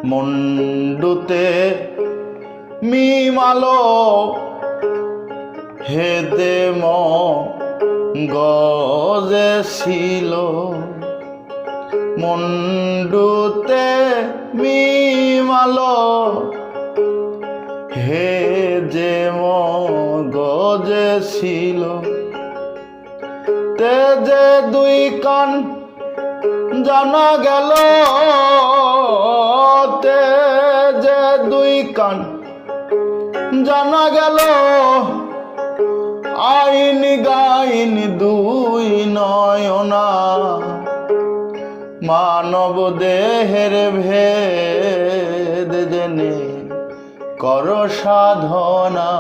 মুন্ডুতে মিমালো হেদে গজে ছিল মুন্ডুতে মিমালো হে যে গজে ছিল তে যে দুই কান জানা গেল তে যে দুই কান জানা গেল আইন গাইন দুই নয়না মানব দেহের ভেদ জেনে কর সাধনা।